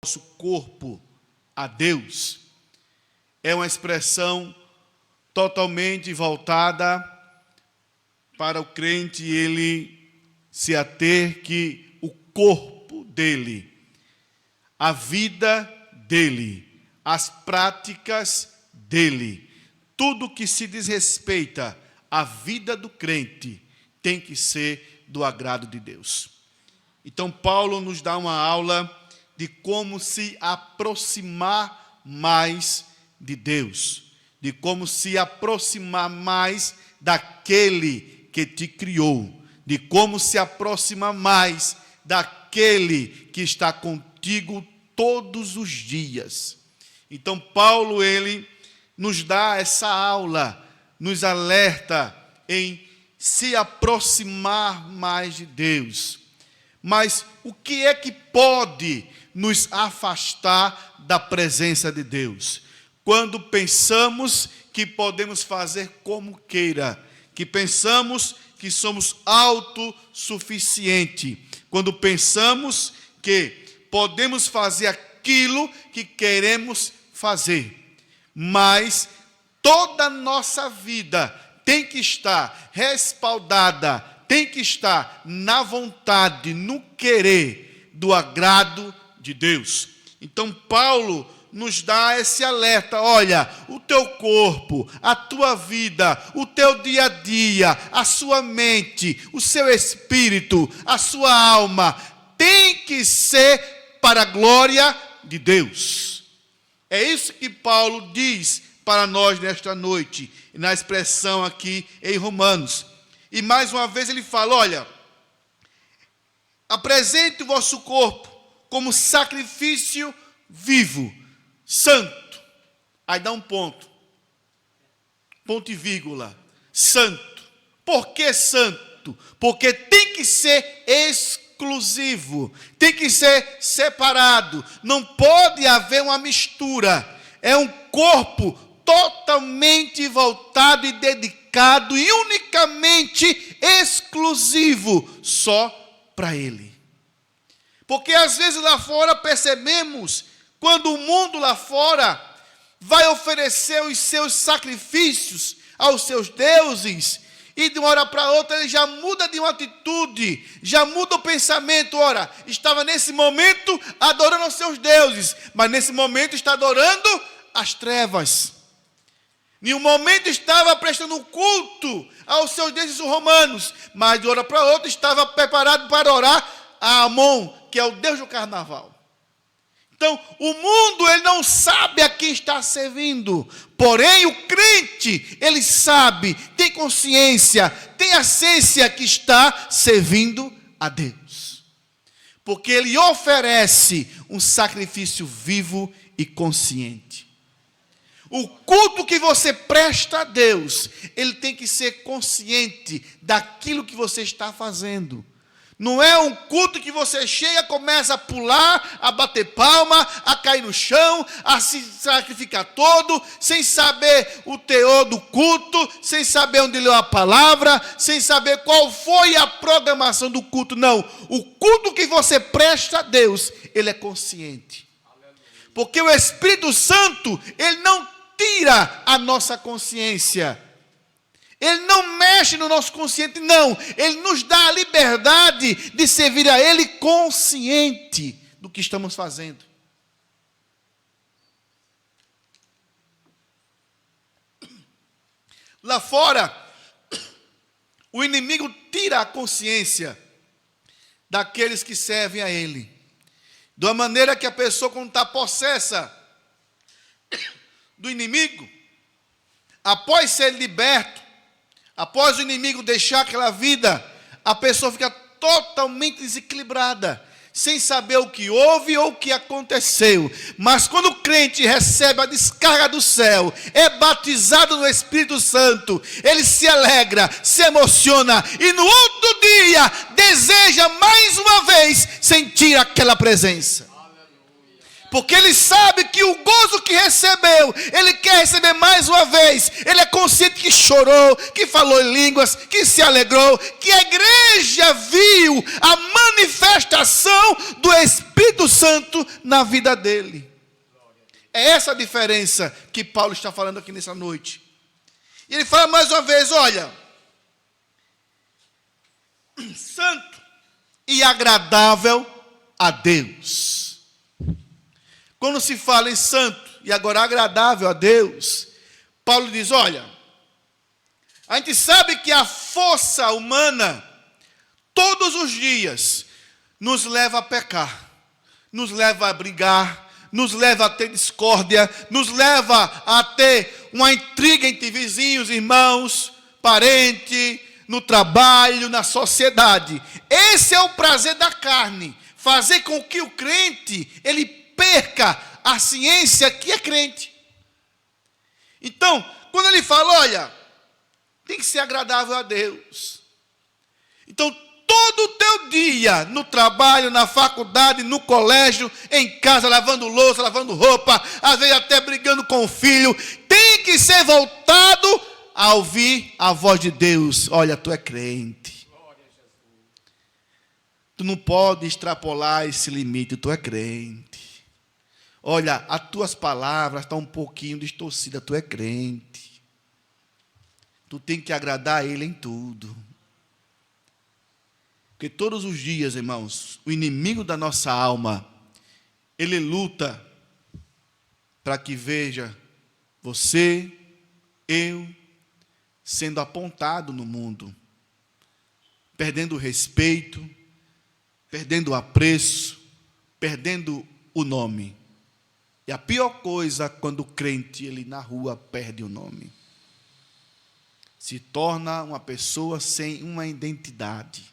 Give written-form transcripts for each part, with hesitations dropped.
nosso corpo a Deus é uma expressão totalmente voltada para o crente ele se ater que o corpo dele, a vida dele, as práticas dele, tudo que se diz respeita à vida do crente tem que ser do agrado de Deus. Então Paulo nos dá uma aula de como se aproximar mais de Deus, de como se aproximar mais daquele que te criou, de como se aproximar mais daquele que está contigo todos os dias. Então Paulo, ele nos dá essa aula, nos alerta em se aproximar mais de Deus. Mas o que é que pode nos afastar da presença de Deus? Quando pensamos que podemos fazer como queira, que pensamos que somos autossuficientes, quando pensamos que podemos fazer aquilo que queremos fazer, mas toda a nossa vida tem que estar respaldada, tem que estar na vontade, no querer do agrado de Deus. Então Paulo nos dá esse alerta: olha, o teu corpo, a tua vida, o teu dia a dia, a sua mente, o seu espírito, a sua alma, tem que ser para a glória de Deus. É isso que Paulo diz para nós nesta noite, na expressão aqui em Romanos. E mais uma vez ele fala: olha, apresente o vosso corpo como sacrifício vivo, santo. Aí dá um ponto e vírgula, santo. Por que santo? Porque tem que ser exclusivo, tem que ser separado, não pode haver uma mistura. É um corpo totalmente voltado e dedicado e unicamente exclusivo só para Ele. Porque às vezes lá fora percebemos, quando o mundo lá fora vai oferecer os seus sacrifícios aos seus deuses, e de uma hora para outra ele já muda de uma atitude, já muda o pensamento. Ora, estava nesse momento adorando aos seus deuses, mas nesse momento está adorando as trevas. Em um momento estava prestando culto aos seus deuses romanos, mas de uma hora para outra estava preparado para orar a Amon, que é o deus do carnaval. Então, o mundo, ele não sabe a quem está servindo. Porém, o crente, ele sabe, tem consciência, tem a ciência que está servindo a Deus. Porque ele oferece um sacrifício vivo e consciente. O culto que você presta a Deus, ele tem que ser consciente daquilo que você está fazendo. Não é um culto que você chega, começa a pular, a bater palma, a cair no chão, a se sacrificar todo, sem saber o teor do culto, sem saber onde leu a palavra, sem saber qual foi a programação do culto. Não, o culto que você presta a Deus, ele é consciente. Porque o Espírito Santo, ele não tira a nossa consciência. Ele não mexe no nosso consciente, não. Ele nos dá a liberdade de servir a Ele consciente do que estamos fazendo. Lá fora, o inimigo tira a consciência daqueles que servem a Ele. De uma maneira que a pessoa, quando está possessa do inimigo, após ser liberto, após o inimigo deixar aquela vida, a pessoa fica totalmente desequilibrada, sem saber o que houve ou o que aconteceu. Mas quando o crente recebe a descarga do céu, é batizado no Espírito Santo, ele se alegra, se emociona e no outro dia deseja mais uma vez sentir aquela presença. Porque ele sabe que o gozo que recebeu, ele quer receber mais uma vez. Ele é consciente que chorou, que falou em línguas, que se alegrou, que a igreja viu a manifestação do Espírito Espírito Santo na vida dele. É essa a diferença que Paulo está falando aqui nessa noite. E ele fala mais uma vez, olha, santo e agradável a Deus. Quando se fala em santo e agora agradável a Deus, Paulo diz, olha, a gente sabe que a força humana, todos os dias, nos leva a pecar, nos leva a brigar, nos leva a ter discórdia, nos leva a ter uma intriga entre vizinhos, irmãos, parentes, no trabalho, na sociedade. Esse é o prazer da carne, fazer com que o crente, ele perca a ciência que é crente. Então, quando ele fala, olha, tem que ser agradável a Deus. Então, todo o teu dia, no trabalho, na faculdade, no colégio, em casa, lavando louça, lavando roupa, às vezes até brigando com o filho, tem que ser voltado a ouvir a voz de Deus. Olha, tu é crente. Tu não pode extrapolar esse limite, tu é crente. Olha, as tuas palavras estão um pouquinho distorcidas, tu é crente. Tu tem que agradar a Ele em tudo. Porque todos os dias, irmãos, o inimigo da nossa alma, ele luta para que veja você, eu, sendo apontado no mundo, perdendo o respeito, perdendo o apreço, perdendo o nome. E a pior coisa, quando o crente, ele na rua perde o nome. Se torna uma pessoa sem uma identidade.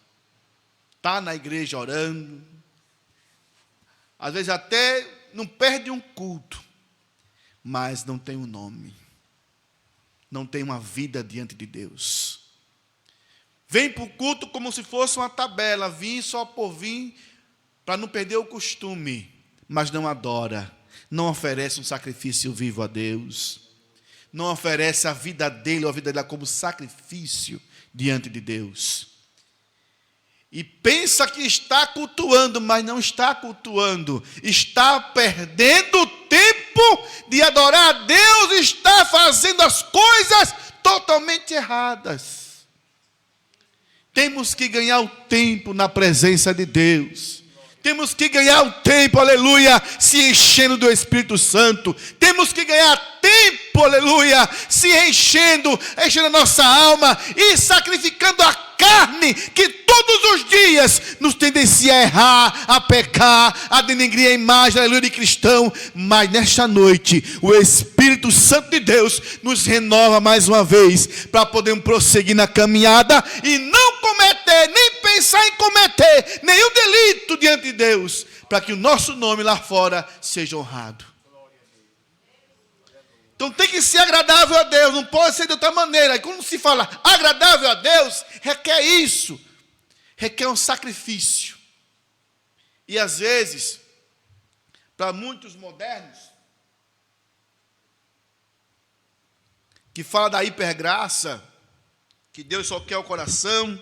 Está na igreja orando, às vezes até não perde um culto, mas não tem um nome, não tem uma vida diante de Deus. Vem para o culto como se fosse uma tabela, vim só por vir, para não perder o costume, mas não adora, não oferece um sacrifício vivo a Deus, não oferece a vida dele ou a vida dela como sacrifício diante de Deus. E pensa que está cultuando, mas não está cultuando. Está perdendo o tempo de adorar a Deus, está fazendo as coisas totalmente erradas. Temos que ganhar o tempo na presença de Deus. Temos que ganhar o tempo, aleluia, se enchendo do Espírito Santo. Temos que ganhar tempo, aleluia, se enchendo a nossa alma e sacrificando a carne que todos os dias nos tendencia a errar, a pecar, a denegrir a imagem, aleluia, de cristão. Mas nesta noite, o Espírito Santo de Deus nos renova mais uma vez para podermos prosseguir na caminhada e não cometer, nem pensar em cometer nenhum delito diante de Deus, para que o nosso nome lá fora seja honrado. Então tem que ser agradável a Deus, não pode ser de outra maneira. E quando se fala agradável a Deus, requer isso, requer um sacrifício. E às vezes, para muitos modernos, que fala da hipergraça, que Deus só quer o coração,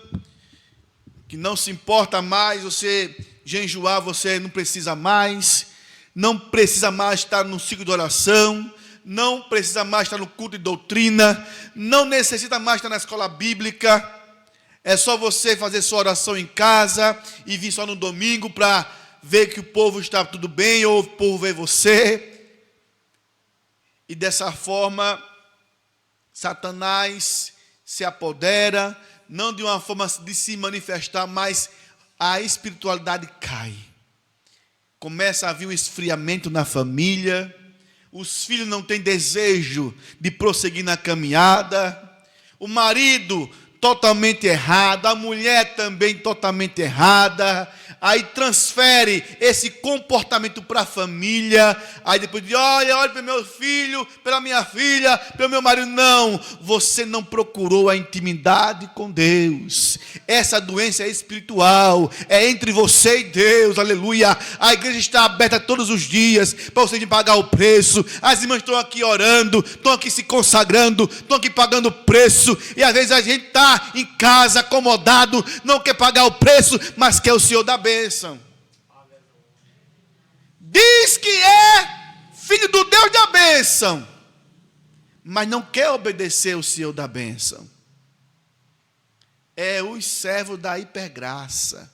que não se importa mais você jejuar, você não precisa mais estar no ciclo de oração, não precisa mais estar no culto de doutrina, não necessita mais estar na escola bíblica, é só você fazer sua oração em casa e vir só no domingo para ver que o povo está tudo bem, ou o povo vê você. E dessa forma, Satanás se apodera, não de uma forma de se manifestar, mas a espiritualidade cai. Começa a haver um esfriamento na família, os filhos não têm desejo de prosseguir na caminhada, o marido totalmente errado, a mulher também totalmente errada, aí transfere esse comportamento para a família, aí depois diz, olha para o meu filho, pela minha filha, pelo meu marido. Não, você não procurou a intimidade com Deus. Essa doença é espiritual, é entre você e Deus, aleluia. A igreja está aberta todos os dias, para você pagar o preço. As irmãs estão aqui orando, estão aqui se consagrando, estão aqui pagando o preço, e às vezes a gente está em casa, acomodado, não quer pagar o preço, mas quer o Senhor da bênção. diz que é filho do Deus da bênção, mas não quer obedecer o Senhor da bênção. É os servos da hipergraça,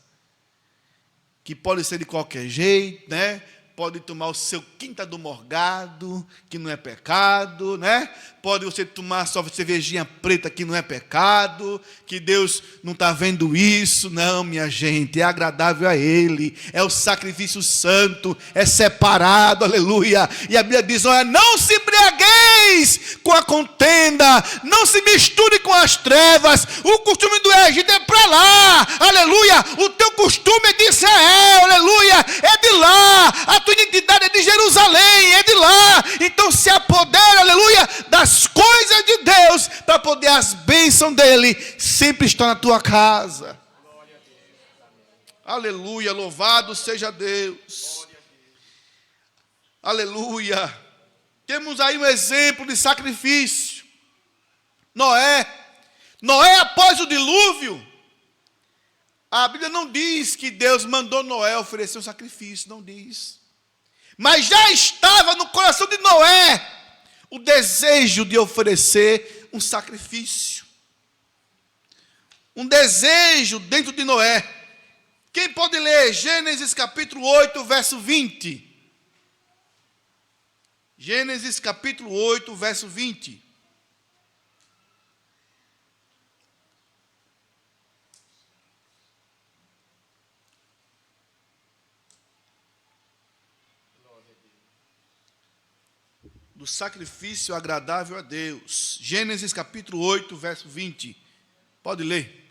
que pode ser de qualquer jeito, né? Pode tomar o seu quinta do morgado, que não é pecado, né? Pode você tomar só cervejinha preta, que não é pecado, que Deus não está vendo isso. Não, minha gente, é agradável a Ele, é o sacrifício santo, é separado, aleluia. E a Bíblia diz, olha, não se embriagueis com a contenda, não se misture com as trevas, o costume do Egito é para lá, aleluia. O teu costume é de Israel, aleluia, é de lá, a tua identidade é de Jerusalém, é de lá. Então se apodera, aleluia, das coisas de Deus, para poder as bênçãos dele sempre estar na tua casa. Aleluia, louvado seja Deus. Aleluia. Temos aí um exemplo de sacrifício. Noé, após o dilúvio, a Bíblia não diz que Deus mandou Noé oferecer um sacrifício, não diz. Mas já estava no coração de Noé o desejo de oferecer um sacrifício. Um desejo dentro de Noé. Quem pode ler Gênesis capítulo 8, verso 20? Gênesis capítulo 8, verso 20. Do sacrifício agradável a Deus. Gênesis capítulo 8, verso 20. Pode ler.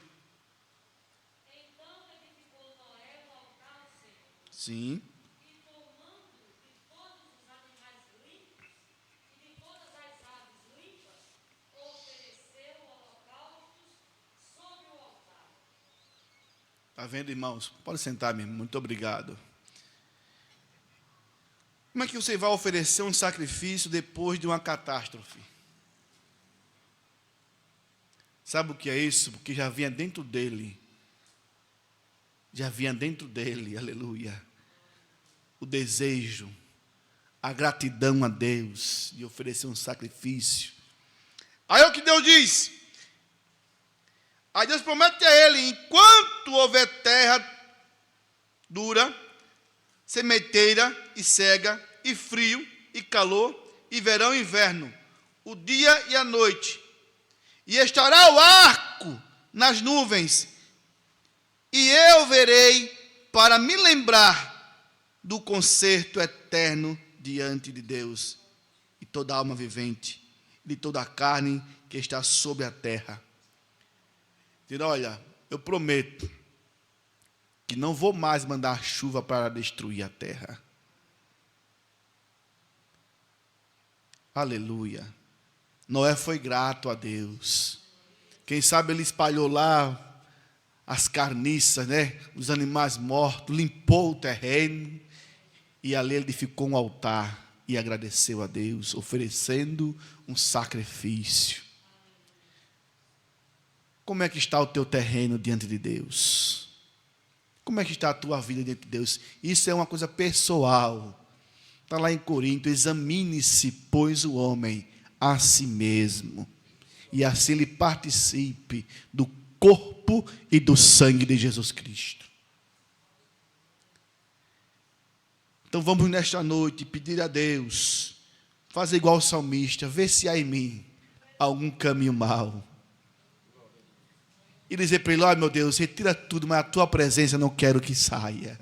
Então edificou Noé um altar ao Senhor. Sim. E tomando de todos os animais limpos e de todas as aves limpas, ofereceu holocaustos sobre o altar. Está vendo, irmãos? Pode sentar, meu irmão. Muito obrigado. Como é que você vai oferecer um sacrifício depois de uma catástrofe? Sabe o que é isso? Porque já vinha dentro dele. Já vinha dentro dele, aleluia. O desejo, a gratidão a Deus de oferecer um sacrifício. Aí é o que Deus diz. Aí Deus promete a ele, enquanto houver terra dura, sementeira e cega, e frio e calor, e verão e inverno, o dia e a noite, e estará o arco nas nuvens, e eu verei para me lembrar do concerto eterno diante de Deus, e toda alma vivente, de toda a carne que está sobre a terra. Diz, olha, eu prometo que não vou mais mandar chuva para destruir a terra. Aleluia. Noé foi grato a Deus. Quem sabe ele espalhou lá as carniças, né? Os animais mortos, limpou o terreno. E ali ele edificou um altar e agradeceu a Deus, oferecendo um sacrifício. Como é que está o teu terreno diante de Deus? Como é que está a tua vida diante de Deus? Isso é uma coisa pessoal. Está lá em Corinto, examine-se, pois, o homem a si mesmo. E assim ele participe do corpo e do sangue de Jesus Cristo. Então vamos nesta noite pedir a Deus, fazer igual o salmista, ver se há em mim algum caminho mau. E dizer para ele, ó meu Deus, retira tudo, mas a tua presença eu não quero que saia.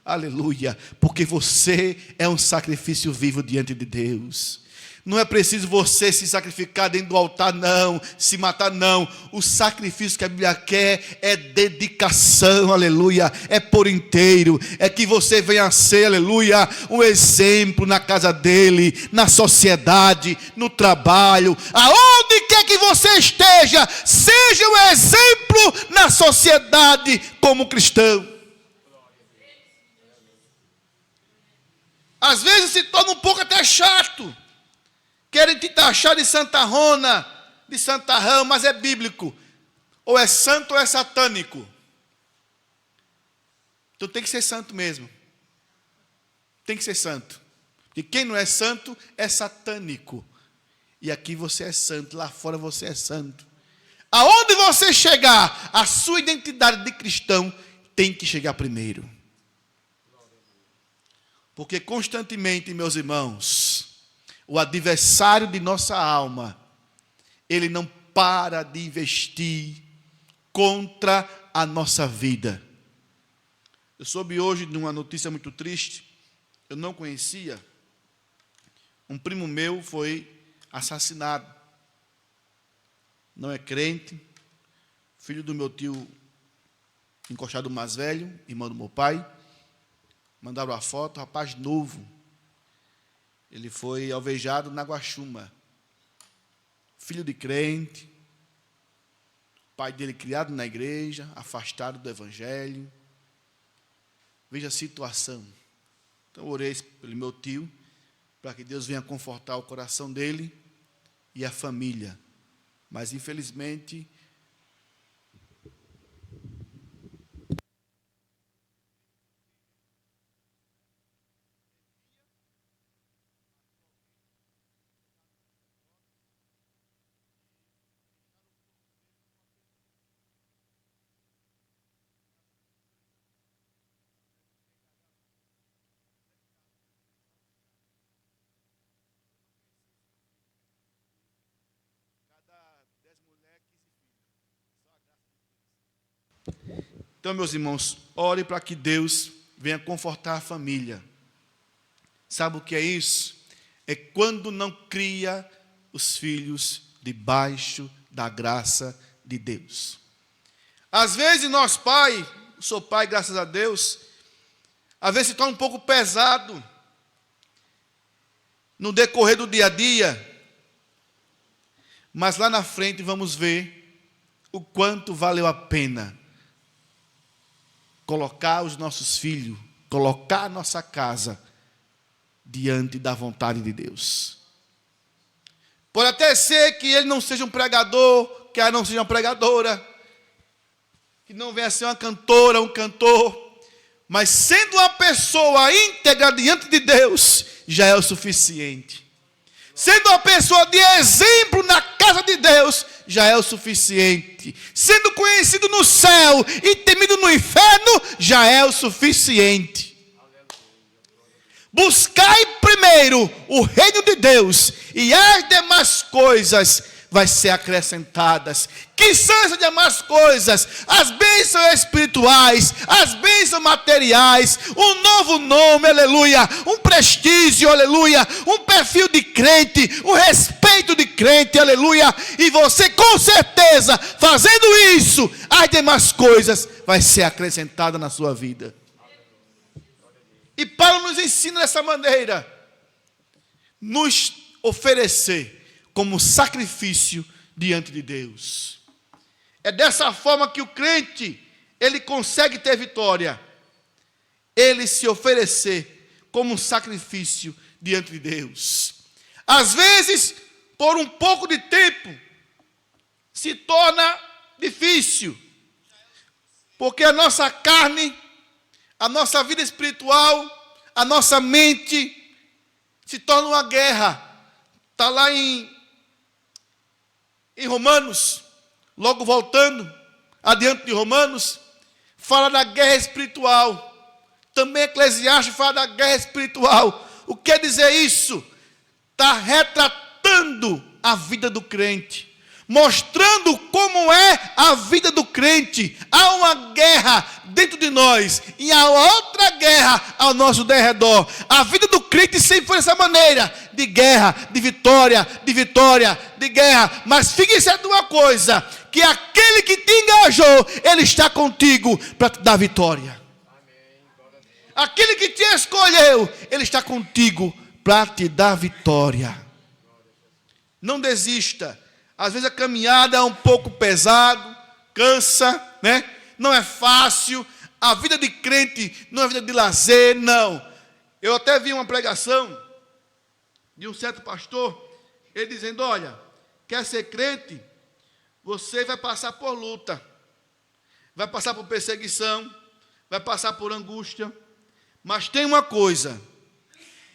Aleluia, porque você é um sacrifício vivo diante de Deus. Não é preciso você se sacrificar dentro do altar, não, se matar, não. O sacrifício que a Bíblia quer é dedicação, aleluia, é por inteiro, é que você venha a ser, aleluia, um exemplo na casa dele, na sociedade, no trabalho, aonde quer que você esteja, seja um exemplo na sociedade como cristão. Às vezes se torna um pouco até chato. Querem te taxar de santarrona, de santarrão, mas é bíblico. Ou é santo ou é satânico. Então tem que ser santo mesmo. Tem que ser santo. E quem não é santo é satânico. E aqui você é santo, lá fora você é santo. Aonde você chegar, a sua identidade de cristão tem que chegar primeiro. Porque constantemente, meus irmãos, o adversário de nossa alma, ele não para de investir contra a nossa vida. Eu soube hoje de uma notícia muito triste, eu não conhecia. Um primo meu foi assassinado. Não é crente, filho do meu tio encostado mais velho, irmão do meu pai. Mandaram a foto, rapaz novo. Ele foi alvejado na Guaxuma. Filho de crente, pai dele criado na igreja, afastado do evangelho. Veja a situação. Então eu orei pelo meu tio, para que Deus venha confortar o coração dele e a família. Mas infelizmente, então, meus irmãos, ore para que Deus venha confortar a família. Sabe o que é isso? É quando não cria os filhos debaixo da graça de Deus. Às vezes nós pai, sou pai graças a Deus, às vezes se torna um pouco pesado no decorrer do dia a dia, mas lá na frente vamos ver o quanto valeu a pena colocar os nossos filhos, colocar a nossa casa diante da vontade de Deus. Pode até ser que ele não seja um pregador, que ela não seja uma pregadora, que não venha a ser uma cantora, um cantor, mas sendo uma pessoa íntegra diante de Deus, já é o suficiente. Sendo uma pessoa de exemplo na casa de Deus, já é o suficiente. Sendo conhecido no céu e temido no inferno, já é o suficiente. Buscai primeiro o reino de Deus, e as demais coisas vai ser acrescentadas. Que são essas demais coisas? As bênçãos espirituais, as bênçãos materiais, um novo nome, aleluia, um prestígio, aleluia, um perfil de crente, um respeito de crente, aleluia. E você com certeza, fazendo isso, as demais coisas vai ser acrescentada na sua vida. E Paulo nos ensina dessa maneira, nos oferecer como sacrifício diante de Deus. É dessa forma que o crente, ele consegue ter vitória. Ele se oferecer como um sacrifício diante de Deus. Às vezes, por um pouco de tempo, se torna difícil. Porque a nossa carne, a nossa vida espiritual, a nossa mente, se torna uma guerra. Está lá em Romanos, logo voltando, adiante de Romanos, fala da guerra espiritual. Também Eclesiastes fala da guerra espiritual. O que quer dizer isso? Está retratando a vida do crente, mostrando como é a vida do crente. Há uma guerra dentro de nós e há outra guerra ao nosso derredor. A vida do crente sempre foi dessa maneira, de guerra, de vitória, de guerra. Mas fique certo de uma coisa, que aquele que te engajou, ele está contigo para te dar vitória. Aquele que te escolheu, ele está contigo para te dar vitória. Não desista. Às vezes a caminhada é um pouco pesado, cansa, né? Não é fácil. A vida de crente não é vida de lazer, não. Eu até vi uma pregação de um certo pastor, ele dizendo: olha, quer ser crente? Você vai passar por luta, vai passar por perseguição, vai passar por angústia, mas tem uma coisa: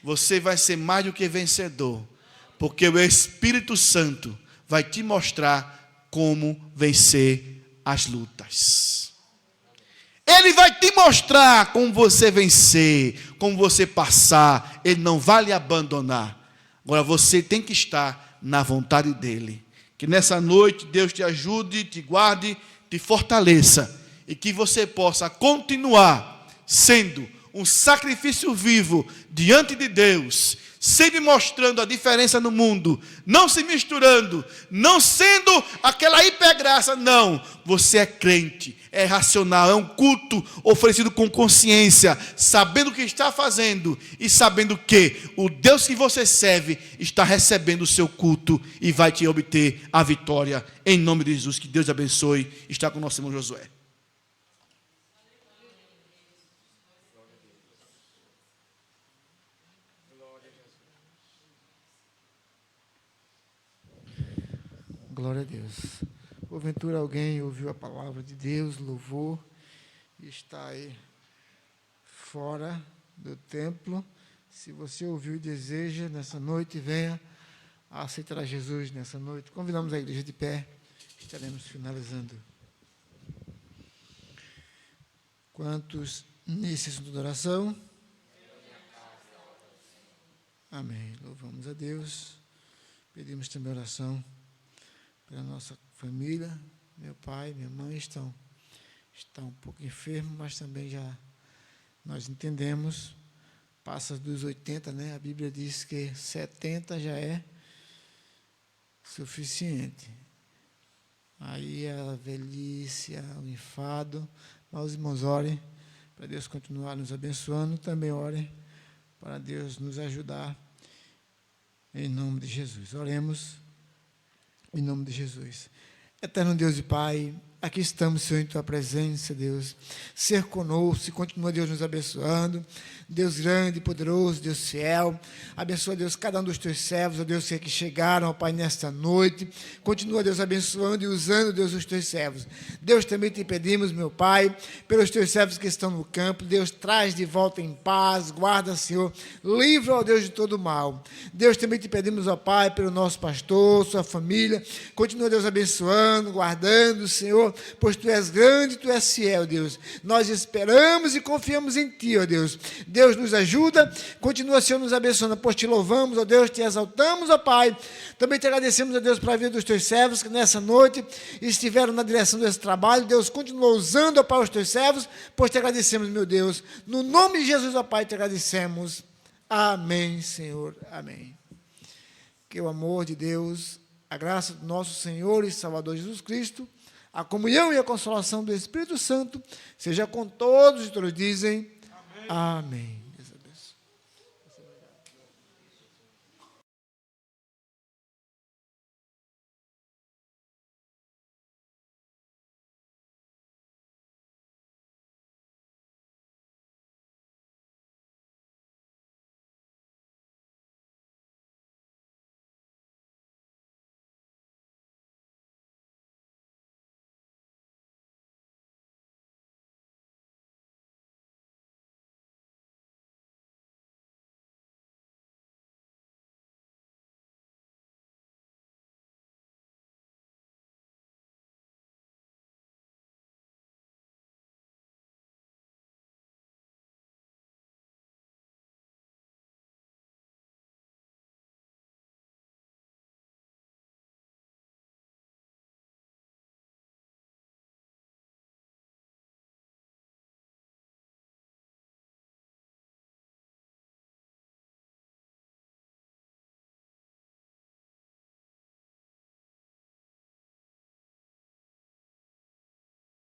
você vai ser mais do que vencedor, porque o Espírito Santo vai te mostrar como vencer as lutas. Ele vai te mostrar como você vencer, como você passar. Ele não vai lhe abandonar. Agora você tem que estar na vontade dele. Que nessa noite Deus te ajude, te guarde, te fortaleça. E que você possa continuar sendo um sacrifício vivo diante de Deus, sempre mostrando a diferença no mundo, não se misturando, não sendo aquela hipergraça, não. Você é crente, é racional, é um culto oferecido com consciência, sabendo o que está fazendo e sabendo que o Deus que você serve está recebendo o seu culto e vai te obter a vitória. Em nome de Jesus, que Deus abençoe. Está com o nosso irmão Josué. Glória a Deus. Porventura alguém ouviu a palavra de Deus, louvou, e está aí fora do templo. Se você ouviu e deseja, nessa noite, venha a aceitar a Jesus nessa noite. Convidamos a igreja de pé, estaremos finalizando. Quantos nesse assunto de oração? Amém. Louvamos a Deus. Pedimos também oração pela nossa família. Meu pai, minha mãe está um pouco enfermo, mas também já nós entendemos, passa dos 80, né? A Bíblia diz que 70 já é suficiente. Aí a velhice, o enfado, mas os irmãos orem para Deus continuar nos abençoando, também orem para Deus nos ajudar, em nome de Jesus. Oremos. Em nome de Jesus. Eterno Deus e Pai, aqui estamos, Senhor, em Tua presença, Deus. Ser conosco e continua, Deus, nos abençoando. Deus grande e poderoso, Deus fiel. Abençoa, Deus, cada um dos Teus servos, ó Deus, que chegaram, ó Pai, nesta noite. Continua, Deus, abençoando e usando, Deus, os Teus servos. Deus, também te pedimos, meu Pai, pelos Teus servos que estão no campo. Deus, traz de volta em paz, guarda, Senhor. Livra, ó Deus, de todo mal. Deus, também te pedimos, ó Pai, pelo nosso pastor, sua família. Continua, Deus, abençoando, guardando, Senhor, pois Tu és grande, Tu és fiel, Deus. Nós esperamos e confiamos em Ti, ó Deus. Deus nos ajuda, continua, Senhor, nos abençoando, pois Te louvamos, ó Deus, Te exaltamos, ó Pai. Também Te agradecemos, ó Deus, pela vida dos Teus servos, que nessa noite estiveram na direção desse trabalho. Deus, continua usando, ó Pai, os Teus servos, pois Te agradecemos, meu Deus. No nome de Jesus, ó Pai, Te agradecemos. Amém, Senhor. Amém. Que o amor de Deus, a graça do nosso Senhor e Salvador Jesus Cristo, a comunhão e a consolação do Espírito Santo, seja com todos, e todos dizem amém. Amém.